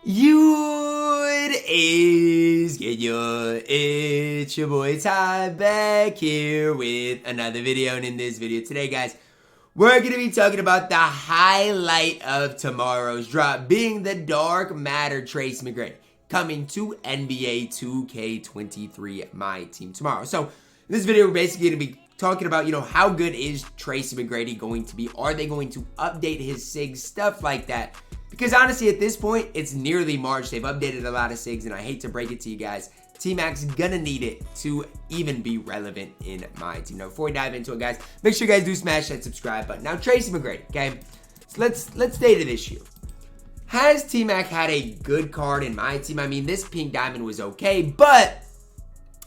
It's your boy Ty back here with another video. And in this video today, guys, we're going to be talking about the highlight of tomorrow's drop, being the Dark Matter Tracy McGrady, coming to NBA 2K23 MyTEAM tomorrow. So in this video, we're basically going to be talking about, how good is Tracy McGrady going to be? Are they going to update his SIGs, stuff like that? Because honestly, at this point, it's nearly March. They've updated a lot of SIGs, and I hate to break it to you guys, T-Mac's gonna need it to even be relevant in my team. Now, before we dive into it, guys, make sure you guys do smash that subscribe button. Now, Tracy McGrady, okay? So let's stay to this issue. Has T-Mac had a good card in my team? I mean, this pink diamond was okay, but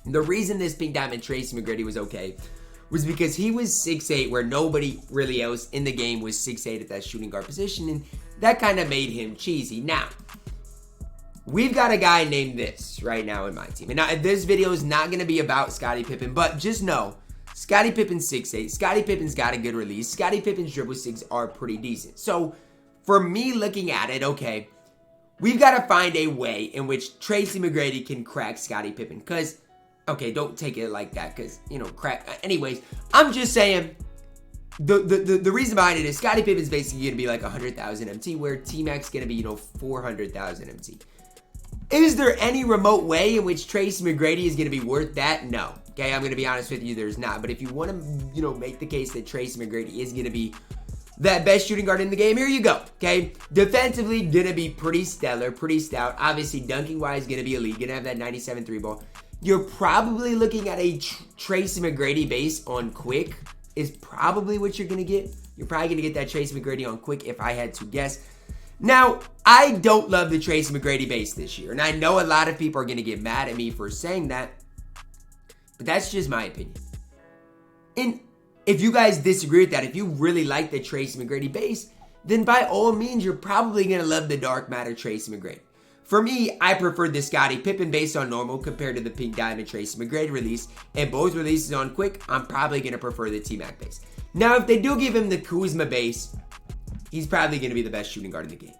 the reason this pink diamond Tracy McGrady was okay was because he was 6'8", where nobody really else in the game was 6'8" at that shooting guard position, and that kind of made him cheesy. Now, we've got a guy named this right now in my team. And now, this video is not going to be about Scottie Pippen, but just know, Scottie Pippen's 6'8". Scottie Pippen's got a good release. Scottie Pippen's dribble SIGs are pretty decent. So, for me looking at it, okay, we've got to find a way in which Tracy McGrady can crack Scottie Pippen. Because, okay, don't take it like that, because, crack. Anyways, I'm just saying, the reason behind it is Scottie Pippen's basically going to be like 100,000 MT, where T-Mac's going to be, 400,000 MT. Is there any remote way in which Tracy McGrady is going to be worth that? No. Okay, I'm going to be honest with you, there's not. But if you want to, make the case that Tracy McGrady is going to be that best shooting guard in the game, here you go. Okay, defensively, going to be pretty stellar, pretty stout. Obviously, dunking-wise, going to be elite. Going to have that 97 3 ball. You're probably looking at a Tracy McGrady base on quick is probably what you're going to get. You're probably going to get that Tracy McGrady on quick if I had to guess. Now, I don't love the Tracy McGrady base this year, and I know a lot of people are going to get mad at me for saying that, but that's just my opinion. And if you guys disagree with that, if you really like the Tracy McGrady base, then by all means, you're probably going to love the Dark Matter Tracy McGrady. For me, I prefer the Scottie Pippen base on normal compared to the Pink Diamond Tracy McGrady release, and both releases on quick, I'm probably going to prefer the T-Mac base. Now, if they do give him the Kuzma base, he's probably going to be the best shooting guard in the game.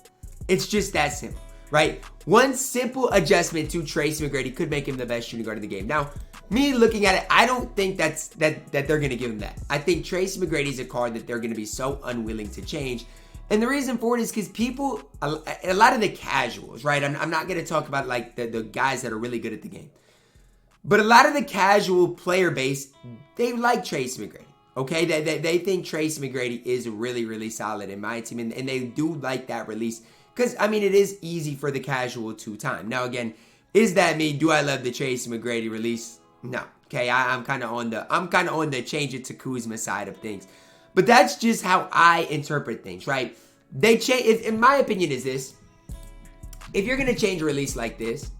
It's just that simple, right? One simple adjustment to Tracy McGrady could make him the best shooting guard in the game. Now, me looking at it, I don't think that they're going to give him that. I think Tracy McGrady is a card that they're going to be so unwilling to change. And the reason for it is because people, a lot of the casuals, right? I'm not going to talk about like the guys that are really good at the game. But a lot of the casual player base, they like Tracy McGrady. Okay, they think Tracy McGrady is really, really solid in my team. And they do like that release. Because, I mean, it is easy for the casual to time. Now, again, is that me? Do I love the Tracy McGrady release? No. Okay, I'm kind of on the change it to Kuzma side of things. But that's just how I interpret things, right? They change. In my opinion, is this: if you're gonna change a release like this,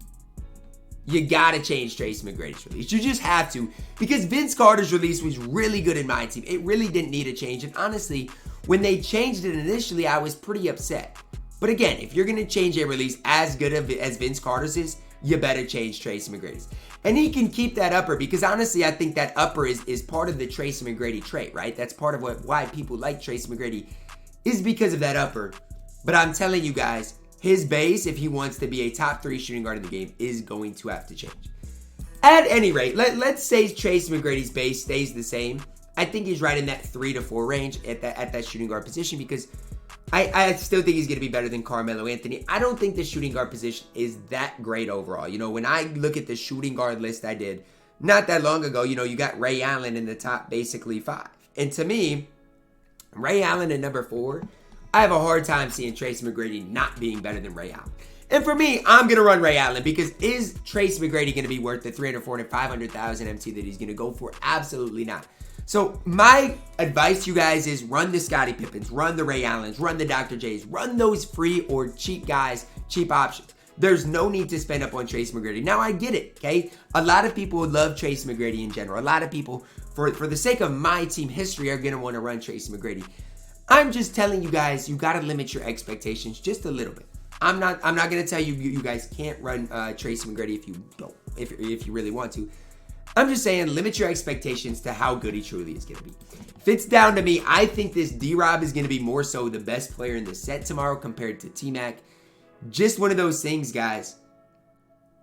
you gotta change Tracy McGrady's release. You just have to, because Vince Carter's release was really good in my team. It really didn't need a change, and honestly, when they changed it initially, I was pretty upset. But again, if you're gonna change a release as good as Vince Carter's is, you better change Tracy McGrady's. And he can keep that upper, because honestly, I think that upper is part of the Tracy McGrady trait, right? That's part of why people like Tracy McGrady, is because of that upper. But I'm telling you guys, his base, if he wants to be a top 3 shooting guard in the game, is going to have to change. At any rate, let's say Tracy McGrady's base stays the same. I think he's right in that 3 to 4 range at that shooting guard position, because I still think he's going to be better than Carmelo Anthony. I don't think the shooting guard position is that great overall. When I look at the shooting guard list I did not that long ago, you got Ray Allen in the top basically 5. And to me, Ray Allen at number 4, I have a hard time seeing Tracy McGrady not being better than Ray Allen. And for me, I'm going to run Ray Allen, because is Tracy McGrady going to be worth the 300, 400, 500,000 MT that he's going to go for? Absolutely not. So my advice to you guys is run the Scottie Pippens, run the Ray Allens, run the Dr. J's, run those free or cheap guys, cheap options. There's no need to spend up on Tracy McGrady. Now, I get it, okay? A lot of people would love Tracy McGrady in general. A lot of people, for the sake of my team history, are going to want to run Tracy McGrady. I'm just telling you guys, you got to limit your expectations just a little bit. I'm not going to tell you you guys can't run Tracy McGrady if you don't, if you really want to. I'm just saying, limit your expectations to how good he truly is going to be. If it's down to me, I think this D-Rob is going to be more so the best player in the set tomorrow compared to T-Mac. just one of those things, guys.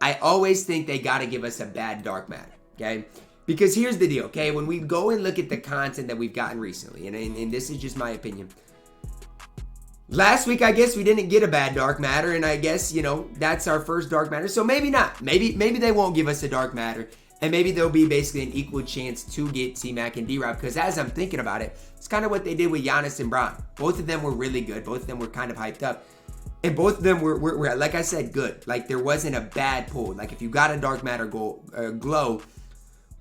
I always think they got to give us a bad dark matter, okay? Because here's the deal, okay? When we go and look at the content that we've gotten recently, and this is just my opinion. Last week, I guess we didn't get a bad dark matter, and I guess, you know, that's our first dark matter. So maybe not. Maybe they won't give us a dark matter, and maybe there'll be basically an equal chance to get T-Mac and D-Rob, because as I'm thinking about it, it's kind of what they did with Giannis and Bron. Both of them were really good. Both of them were kind of hyped up. And both of them were like I said, good. Like, there wasn't a bad pull. Like, if you got a dark matter glow,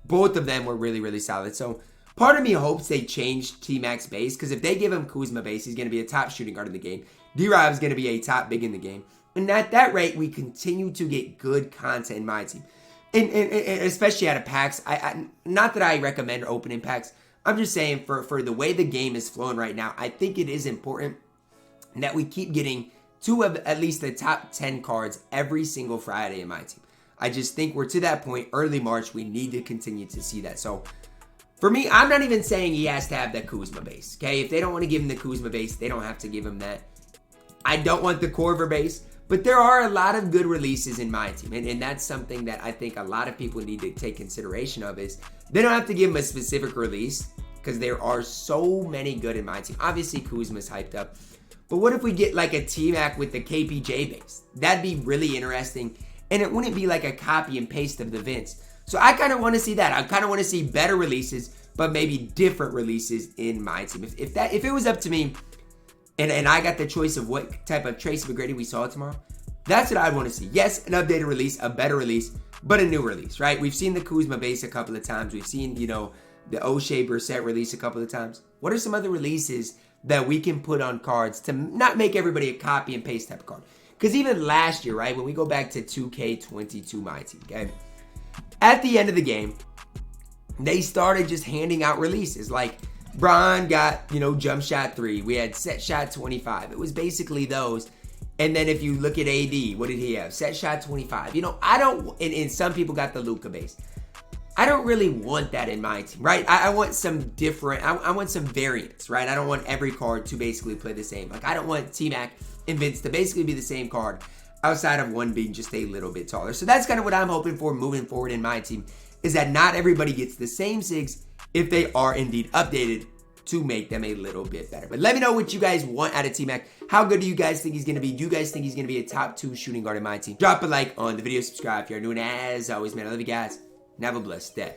both of them were really, really solid. So, part of me hopes they change T-Mac's base, because if they give him Kuzma base, he's going to be a top shooting guard in the game. D-Rob is going to be a top big in the game. And at that rate, we continue to get good content in my team. And especially out of packs. Not that I recommend opening packs. I'm just saying for the way the game is flowing right now, I think it is important that we keep getting two of at least the top 10 cards every single Friday in my team. I just think we're to that point, early March, we need to continue to see that. So, for me, I'm not even saying he has to have the Kuzma base, okay? If they don't want to give him the Kuzma base, they don't have to give him that. I don't want the Korver base, but there are a lot of good releases in my team, and that's something that I think a lot of people need to take consideration of is they don't have to give him a specific release because there are so many good in my team. Obviously, Kuzma's hyped up, but what if we get like a T-Mac with the KPJ base? That'd be really interesting, and it wouldn't be like a copy and paste of the Vince. So I kind of want to see that. I kind of want to see better releases, but maybe different releases in my team. If it was up to me, and I got the choice of what type of Tracy McGrady we saw tomorrow, that's what I'd want to see. Yes, an updated release, a better release, but a new release, right? We've seen the Kuzma base a couple of times. We've seen, you know, the O'Shea Brissett release a couple of times. What are some other releases that we can put on cards to not make everybody a copy and paste type of card? Because even last year, right, when we go back to 2K22 MyTEAM, okay? At the end of the game, they started just handing out releases. Like, Bron got, you know, jump shot 3. We had set shot 25. It was basically those. And then if you look at AD, what did he have? Set shot 25. You know, I don't, and some people got the Luka base. I don't really want that in my team, right? I want some different, I want some variants, right? I don't want every card to basically play the same. Like, I don't want T-Mac and Vince to basically be the same card, outside of one being just a little bit taller. So that's kind of what I'm hoping for moving forward in my team, is that not everybody gets the same SIGs if they are indeed updated to make them a little bit better. But let me know what you guys want out of T-Mac. How good do you guys think he's going to be? Do you guys think he's going to be a top 2 shooting guard in my team? Drop a like on the video, subscribe if you're new, and as always, man, I love you guys, and have a blessed day.